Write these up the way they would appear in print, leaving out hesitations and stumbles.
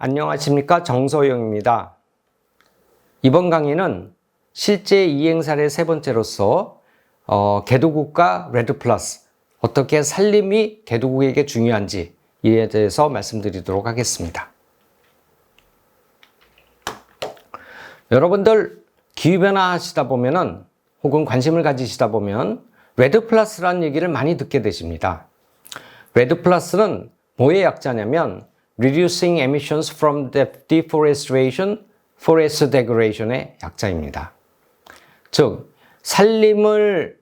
안녕하십니까, 정소영입니다. 이번 강의는 실제 이행 사례 세 번째로서 개도국과 레드플러스, 어떻게 살림이 개도국에게 중요한지 이에 대해서 말씀드리도록 하겠습니다. 여러분들 기후변화 하시다 보면은 혹은 관심을 가지시다 보면 레드플러스라는 얘기를 많이 듣게 되십니다. 레드플러스는 뭐의 약자냐면 Reducing Emissions from Deforestation, Forest Degradation의 약자입니다. 즉, 산림을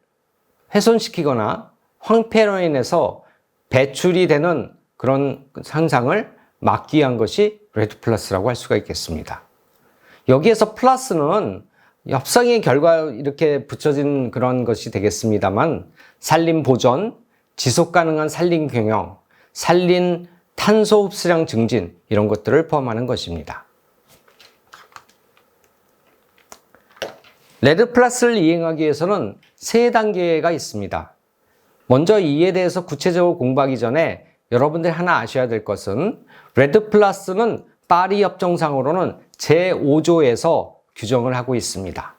훼손시키거나 황폐로 인해서 배출이 되는 그런 현상을 막기 위한 것이 레드플러스라고 할 수가 있겠습니다. 여기에서 플러스는 협상의 결과 이렇게 붙여진 그런 것이 되겠습니다만 산림 보전, 지속 가능한 산림 경영, 산림 탄소 흡수량 증진 이런 것들을 포함하는 것입니다. 레드플러스를 이행하기 위해서는 세 단계가 있습니다. 먼저 이에 대해서 구체적으로 공부하기 전에 여러분들이 하나 아셔야 될 것은 레드플러스는 파리 협정상으로는 제5조에서 규정을 하고 있습니다.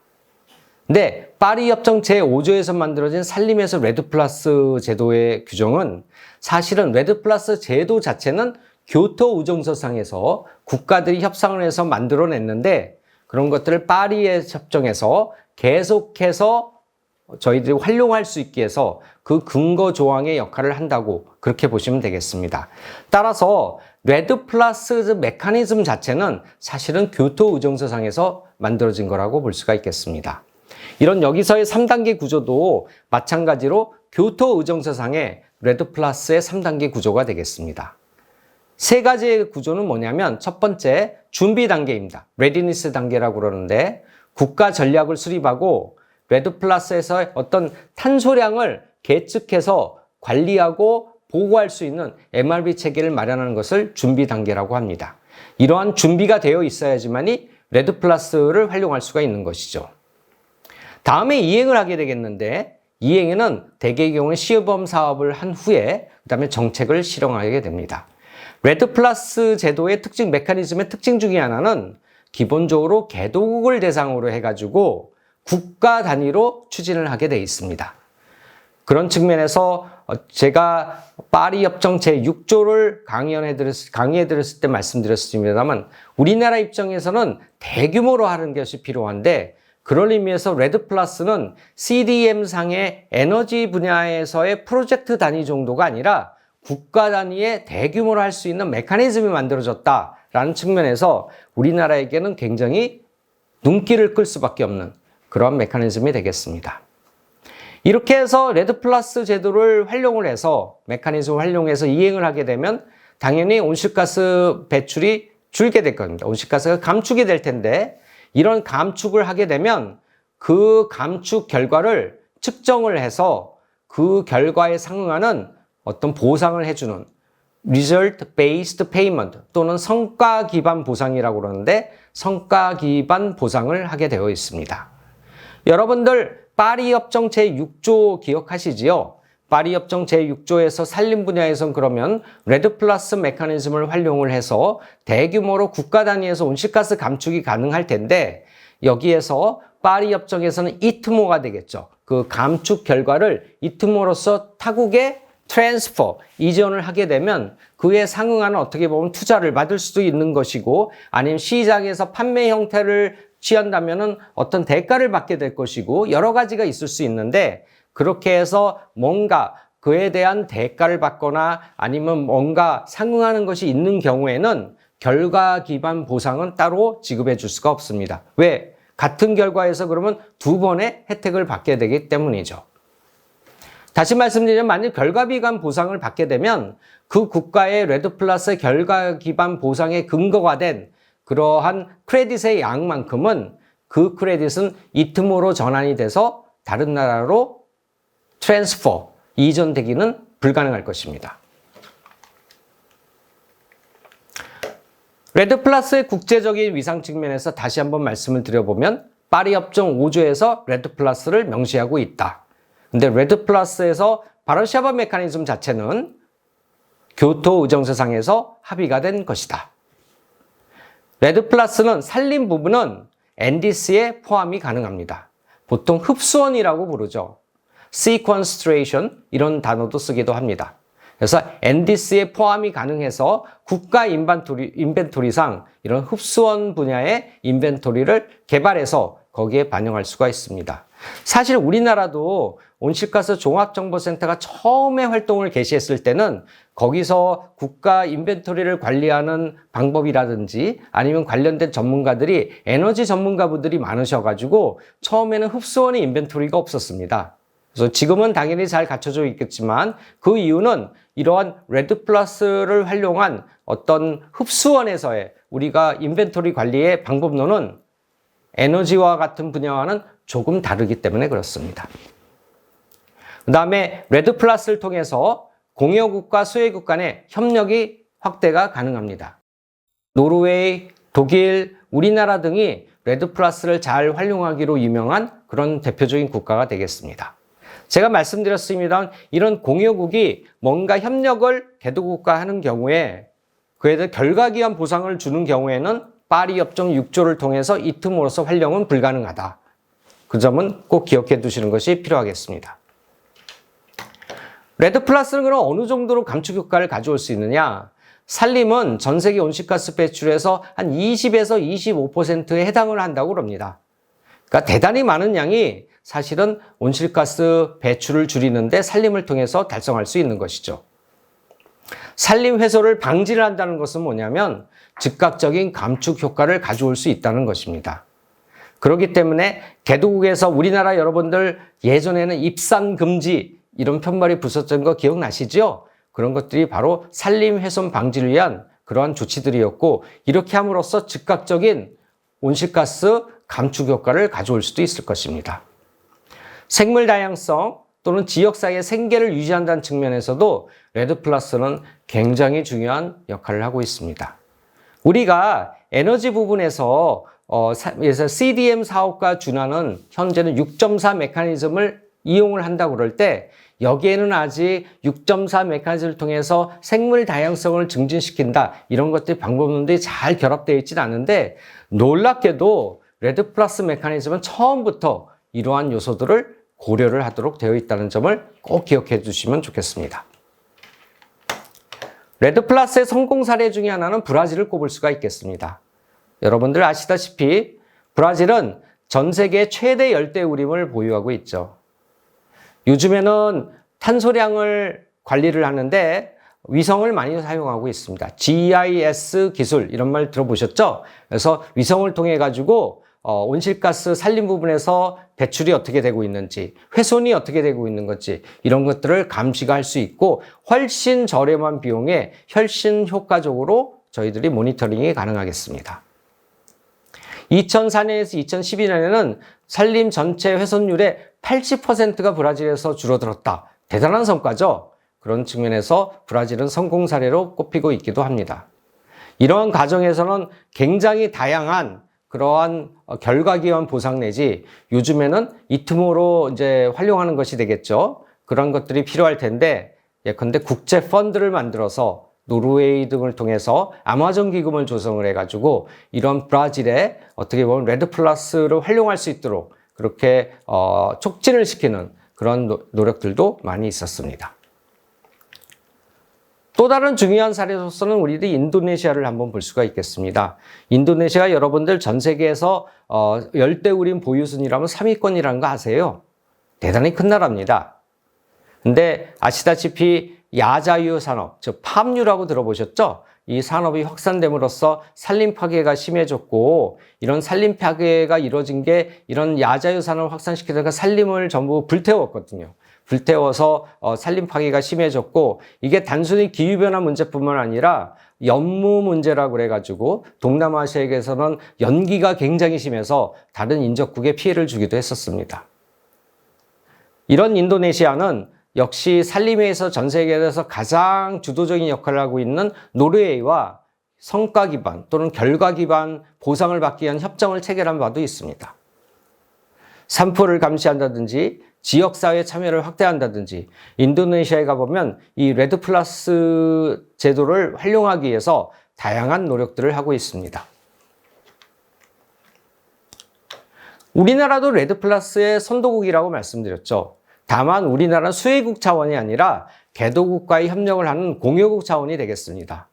근데 파리 협정 제5조에서 만들어진 산림에서 레드플러스 제도의 규정은 사실은 레드플러스 제도 자체는 교토 우정서상에서 국가들이 협상을 해서 만들어냈는데 그런 것들을 파리의 협정에서 계속해서 저희들이 활용할 수 있게 해서 그 근거 조항의 역할을 한다고 그렇게 보시면 되겠습니다. 따라서 레드플러스 메커니즘 자체는 사실은 교토 우정서상에서 만들어진 거라고 볼 수가 있겠습니다. 이런 여기서의 3단계 구조도 마찬가지로 교토 의정서상의 레드플러스의 3단계 구조가 되겠습니다. 세 가지의 구조는 뭐냐면 첫 번째 준비 단계입니다. 레디니스 단계라고 그러는데 국가 전략을 수립하고 레드플러스에서 어떤 탄소량을 계측해서 관리하고 보고할 수 있는 MRV 체계를 마련하는 것을 준비 단계라고 합니다. 이러한 준비가 되어 있어야지만이 레드플러스를 활용할 수가 있는 것이죠. 다음에 이행을 하게 되겠는데 이행에는 대개의 경우는 시범 사업을 한 후에 그다음에 정책을 실행하게 됩니다. 레드플러스 제도의 특징, 메커니즘의 특징 중에 하나는 기본적으로 개도국을 대상으로 해가지고 국가 단위로 추진을 하게 돼 있습니다. 그런 측면에서 제가 파리 협정 제6조를 강의해드렸을 때 말씀드렸습니다만 우리나라 입장에서는 대규모로 하는 것이 필요한데 그런 의미에서 레드플러스는 CDM상의 에너지 분야에서의 프로젝트 단위 정도가 아니라 국가 단위의 대규모로 할 수 있는 메커니즘이 만들어졌다라는 측면에서 우리나라에게는 굉장히 눈길을 끌 수밖에 없는 그런 메커니즘이 되겠습니다. 이렇게 해서 레드플러스 제도를 활용을 해서 메커니즘을 활용해서 이행을 하게 되면 당연히 온실가스 배출이 줄게 될 겁니다. 온실가스가 감축이 될 텐데 이런 감축을 하게 되면 그 감축 결과를 측정을 해서 그 결과에 상응하는 어떤 보상을 해주는 Result Based Payment 또는 성과 기반 보상이라고 그러는데 성과 기반 보상을 하게 되어 있습니다. 여러분들 파리 협정 제6조 기억하시지요? 파리 협정 제6조에서 산림 분야에선 그러면 레드플러스 메커니즘을 활용을 해서 대규모로 국가 단위에서 온실가스 감축이 가능할 텐데 여기에서 파리 협정에서는 이트모가 되겠죠. 그 감축 결과를 이트모로서 타국에 트랜스퍼, 이전을 하게 되면 그에 상응하는 어떻게 보면 투자를 받을 수도 있는 것이고 아니면 시장에서 판매 형태를 취한다면은 어떤 대가를 받게 될 것이고 여러 가지가 있을 수 있는데 그렇게 해서 뭔가 그에 대한 대가를 받거나 아니면 뭔가 상응하는 것이 있는 경우에는 결과 기반 보상은 따로 지급해 줄 수가 없습니다. 왜? 같은 결과에서 그러면 두 번의 혜택을 받게 되기 때문이죠. 다시 말씀드리면 만약 결과 기반 보상을 받게 되면 그 국가의 레드플러스 결과 기반 보상의 근거가 된 그러한 크레딧의 양만큼은 그 크레딧은 이트모로 전환이 돼서 다른 나라로 트랜스퍼, 이전되기는 불가능할 것입니다. 레드플러스의 국제적인 위상 측면에서 다시 한번 말씀을 드려보면 파리 협정 5조에서 레드플러스를 명시하고 있다. 근데 레드플러스에서 바르샤바 메커니즘 자체는 교토 의정서상에서 합의가 된 것이다. 레드 플러스는 산림 부분은 NDC에 포함이 가능합니다. 보통 흡수원이라고 부르죠. sequestration 이런 단어도 쓰기도 합니다. 그래서 NDC에 포함이 가능해서 국가 인벤토리상 이런 흡수원 분야의 인벤토리를 개발해서 거기에 반영할 수가 있습니다. 사실 우리나라도 온실가스 종합정보센터가 처음에 활동을 개시했을 때는 거기서 국가 인벤토리를 관리하는 방법이라든지 아니면 관련된 전문가들이 에너지 전문가분들이 많으셔가지고 처음에는 흡수원의 인벤토리가 없었습니다. 그래서 지금은 당연히 잘 갖춰져 있겠지만 그 이유는 이러한 레드 플러스를 활용한 어떤 흡수원에서의 우리가 인벤토리 관리의 방법론은 에너지와 같은 분야와는 조금 다르기 때문에 그렇습니다. 그 다음에 레드 플러스를 통해서 공여국과 수혜국 간의 협력이 확대가 가능합니다. 노르웨이, 독일, 우리나라 등이 레드 플러스를 잘 활용하기로 유명한 그런 대표적인 국가가 되겠습니다. 제가 말씀드렸습니다. 이런 공여국이 뭔가 협력을 개도국과 하는 경우에 그에 대해 결과기한 보상을 주는 경우에는 파리 협정 6조를 통해서 이 틈으로써 활용은 불가능하다. 그 점은 꼭 기억해 두시는 것이 필요하겠습니다. 레드 플러스는 그럼 어느 정도로 감축 효과를 가져올 수 있느냐? 산림은 전 세계 온실가스 배출에서 한 20에서 25%에 해당을 한다고 합니다. 그러니까 대단히 많은 양이 사실은 온실가스 배출을 줄이는데 산림을 통해서 달성할 수 있는 것이죠. 산림 훼손을 방지를 한다는 것은 뭐냐면 즉각적인 감축 효과를 가져올 수 있다는 것입니다. 그렇기 때문에 개도국에서 우리나라 여러분들 예전에는 입산 금지 이런 편말이 붙었던 거 기억나시죠? 그런 것들이 바로 산림 훼손 방지를 위한 그러한 조치들이었고 이렇게 함으로써 즉각적인 온실가스 감축 효과를 가져올 수도 있을 것입니다. 생물 다양성 또는 지역 사이의 생계를 유지한다는 측면에서도 레드 플러스는 굉장히 중요한 역할을 하고 있습니다. 우리가 에너지 부분에서 CDM 사업과 준하는 현재는 6.4 메커니즘을 이용을 한다고 그럴 때 여기에는 아직 6.4 메커니즘을 통해서 생물 다양성을 증진시킨다 이런 것들이 방법론들이 잘 결합되어 있지는 않은데 놀랍게도 레드 플러스 메커니즘은 처음부터 이러한 요소들을 고려를 하도록 되어 있다는 점을 꼭 기억해 주시면 좋겠습니다. 레드 플러스의 성공 사례 중에 하나는 브라질을 꼽을 수가 있겠습니다. 여러분들 아시다시피 브라질은 전 세계 최대 열대우림을 보유하고 있죠. 요즘에는 탄소량을 관리를 하는데 위성을 많이 사용하고 있습니다. GIS 기술 이런 말 들어보셨죠? 그래서 위성을 통해 가지고 온실가스 산림 부분에서 배출이 어떻게 되고 있는지, 훼손이 어떻게 되고 있는 건지 이런 것들을 감시가 할 수 있고 훨씬 저렴한 비용에 훨씬 효과적으로 저희들이 모니터링이 가능하겠습니다. 2004년에서 2012년에는 산림 전체 훼손율의 80%가 브라질에서 줄어들었다. 대단한 성과죠. 그런 측면에서 브라질은 성공 사례로 꼽히고 있기도 합니다. 이러한 과정에서는 굉장히 다양한 그러한 결과기원 보상 내지 요즘에는 이 틈으로 이제 활용하는 것이 되겠죠. 그런 것들이 필요할 텐데 예컨대 국제 펀드를 만들어서 노르웨이 등을 통해서 아마존 기금을 조성을 해가지고 이런 브라질에 어떻게 보면 레드 플러스를 활용할 수 있도록 그렇게 촉진을 시키는 그런 노력들도 많이 있었습니다. 또 다른 중요한 사례로서는 우리들이 인도네시아를 한번 볼 수가 있겠습니다. 인도네시아가 여러분들 전 세계에서 열대우림 보유 순위라면 3위권이라는 거 아세요? 대단히 큰 나라입니다. 근데 아시다시피 야자유 산업, 즉 팜유라고 들어보셨죠? 이 산업이 확산됨으로써 산림 파괴가 심해졌고 이런 산림 파괴가 이루어진 게 이런 야자유 산업을 확산시키다가 산림을 전부 불태웠거든요. 불태워서 산림 파괴가 심해졌고 이게 단순히 기후변화 문제뿐만 아니라 연무 문제라고 그래가지고 동남아시아에서는 연기가 굉장히 심해서 다른 인접국에 피해를 주기도 했었습니다. 이런 인도네시아는 역시 산림에서 전 세계에서 가장 주도적인 역할을 하고 있는 노르웨이와 성과 기반 또는 결과 기반 보상을 받기 위한 협정을 체결한 바도 있습니다. 산불을 감시한다든지 지역사회 참여를 확대한다든지 인도네시아에 가보면 이 레드 플러스 제도를 활용하기 위해서 다양한 노력들을 하고 있습니다. 우리나라도 레드 플러스의 선도국이라고 말씀드렸죠. 다만 우리나라는 수혜국 차원이 아니라 개도국과의 협력을 하는 공여국 차원이 되겠습니다.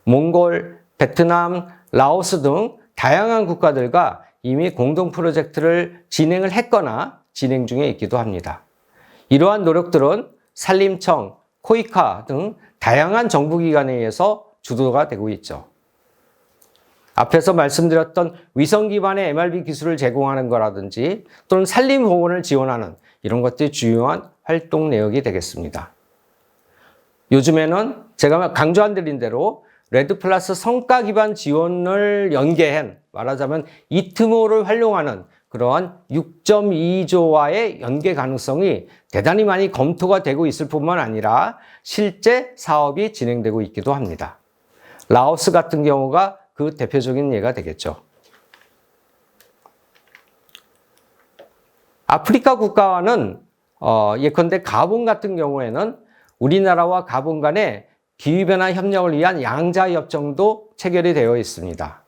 몽골, 베트남, 라오스 등 다양한 국가들과 이미 공동 프로젝트를 진행을 했거나 진행 중에 있기도 합니다. 이러한 노력들은 산림청, 코이카 등 다양한 정부기관에 의해서 주도가 되고 있죠. 앞에서 말씀드렸던 위성 기반의 MRV 기술을 제공하는 거라든지 또는 산림보건을 지원하는 이런 것들이 중요한 활동 내역이 되겠습니다. 요즘에는 제가 강조한 드린 대로 레드 플러스 성과 기반 지원을 연계한, 말하자면 이트모를 활용하는 그러한 6.2조와의 연계 가능성이 대단히 많이 검토가 되고 있을 뿐만 아니라 실제 사업이 진행되고 있기도 합니다. 라오스 같은 경우가 그 대표적인 예가 되겠죠. 아프리카 국가와는 예컨대 가본 같은 경우에는 우리나라와 가본 간에 기후변화 협력을 위한 양자협정도 체결이 되어 있습니다.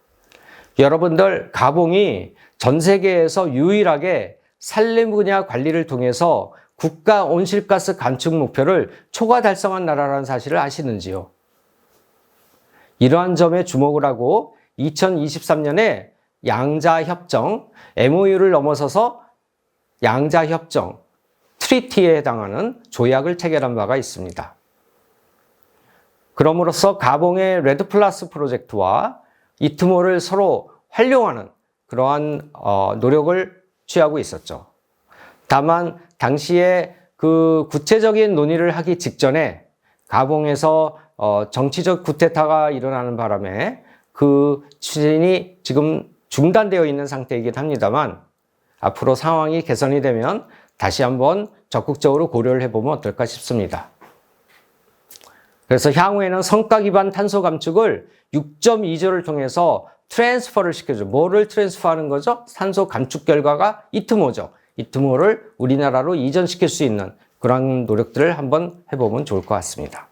여러분들, 가봉이 전 세계에서 유일하게 산림 분야 관리를 통해서 국가 온실가스 감축 목표를 초과 달성한 나라라는 사실을 아시는지요? 이러한 점에 주목을 하고 2023년에 양자협정, MOU를 넘어서서 양자협정, 트리티에 해당하는 조약을 체결한 바가 있습니다. 그럼으로써 가봉의 레드 플러스 프로젝트와 이트모를 서로 활용하는 그러한 노력을 취하고 있었죠. 다만 당시에 그 구체적인 논의를 하기 직전에 가봉에서 정치적 쿠데타가 일어나는 바람에 그 추진이 지금 중단되어 있는 상태이긴 합니다만 앞으로 상황이 개선이 되면 다시 한번 적극적으로 고려를 해보면 어떨까 싶습니다. 그래서 향후에는 성과 기반 탄소 감축을 6.2조를 통해서 트랜스퍼를 시켜줘. 뭐를 트랜스퍼하는 거죠? 탄소 감축 결과가 이트모죠. 이트모를 우리나라로 이전시킬 수 있는 그런 노력들을 한번 해보면 좋을 것 같습니다.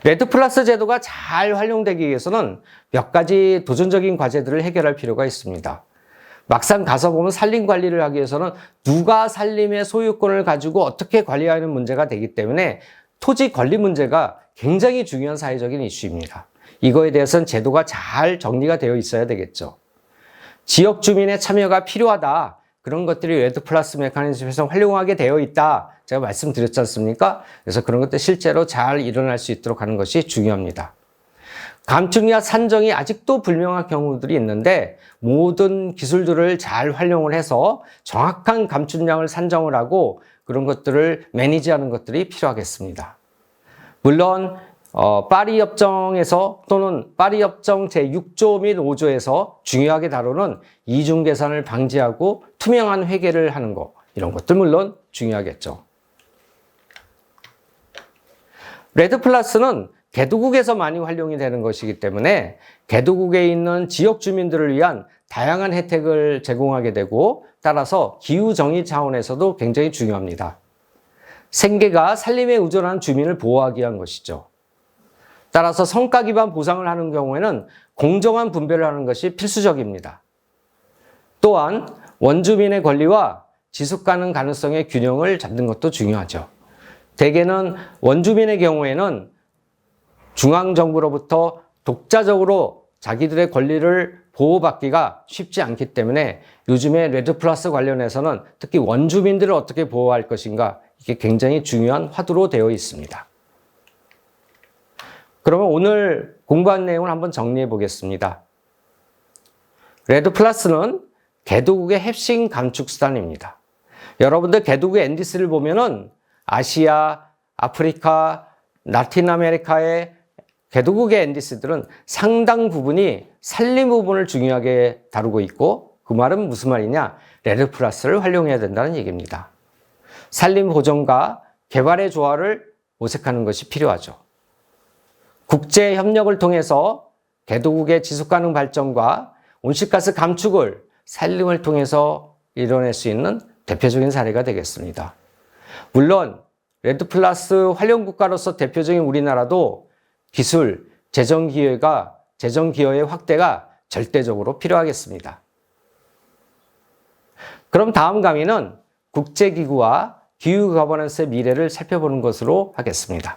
레드 플러스 제도가 잘 활용되기 위해서는 몇 가지 도전적인 과제들을 해결할 필요가 있습니다. 막상 가서 보면 산림 관리를 하기 위해서는 누가 산림의 소유권을 가지고 어떻게 관리하는 문제가 되기 때문에 토지 권리 문제가 굉장히 중요한 사회적인 이슈입니다. 이거에 대해서는 제도가 잘 정리가 되어 있어야 되겠죠. 지역 주민의 참여가 필요하다. 그런 것들이 레드 플러스 메커니즘에서 활용하게 되어 있다. 제가 말씀드렸지 않습니까? 그래서 그런 것들 실제로 잘 일어날 수 있도록 하는 것이 중요합니다. 감축량 산정이 아직도 불명한 경우들이 있는데 모든 기술들을 잘 활용을 해서 정확한 감축량을 산정을 하고 그런 것들을 매니지하는 것들이 필요하겠습니다. 물론 파리 협정에서 또는 파리 협정 제6조 및 5조에서 중요하게 다루는 이중 계산을 방지하고 투명한 회계를 하는 것, 이런 것들 물론 중요하겠죠. 레드 플러스는 개도국에서 많이 활용이 되는 것이기 때문에 개도국에 있는 지역 주민들을 위한 다양한 혜택을 제공하게 되고 따라서 기후 정의 차원에서도 굉장히 중요합니다. 생계가 산림에 의존한 주민을 보호하기 위한 것이죠. 따라서 성과 기반 보상을 하는 경우에는 공정한 분배를 하는 것이 필수적입니다. 또한 원주민의 권리와 지속 가능성의 균형을 잡는 것도 중요하죠. 대개는 원주민의 경우에는 중앙정부로부터 독자적으로 자기들의 권리를 보호받기가 쉽지 않기 때문에 요즘에 레드 플러스 관련해서는 특히 원주민들을 어떻게 보호할 것인가, 이게 굉장히 중요한 화두로 되어 있습니다. 그러면 오늘 공부한 내용을 한번 정리해 보겠습니다. 레드 플러스는 개도국의 핵심 감축 수단입니다. 여러분들 개도국의 NDC를 보면은 아시아, 아프리카, 라틴 아메리카의 개도국의 NDC들은 상당 부분이 산림 부분을 중요하게 다루고 있고, 그 말은 무슨 말이냐? 레드 플러스를 활용해야 된다는 얘기입니다. 산림 보존과 개발의 조화를 모색하는 것이 필요하죠. 국제 협력을 통해서 개도국의 지속가능 발전과 온실가스 감축을 산림을 통해서 이뤄낼 수 있는 대표적인 사례가 되겠습니다. 물론 레드 플러스 활용 국가로서 대표적인 우리나라도 기술, 재정 기여의 확대가 절대적으로 필요하겠습니다. 그럼 다음 강의는 국제기구와 기후 거버넌스의 미래를 살펴보는 것으로 하겠습니다.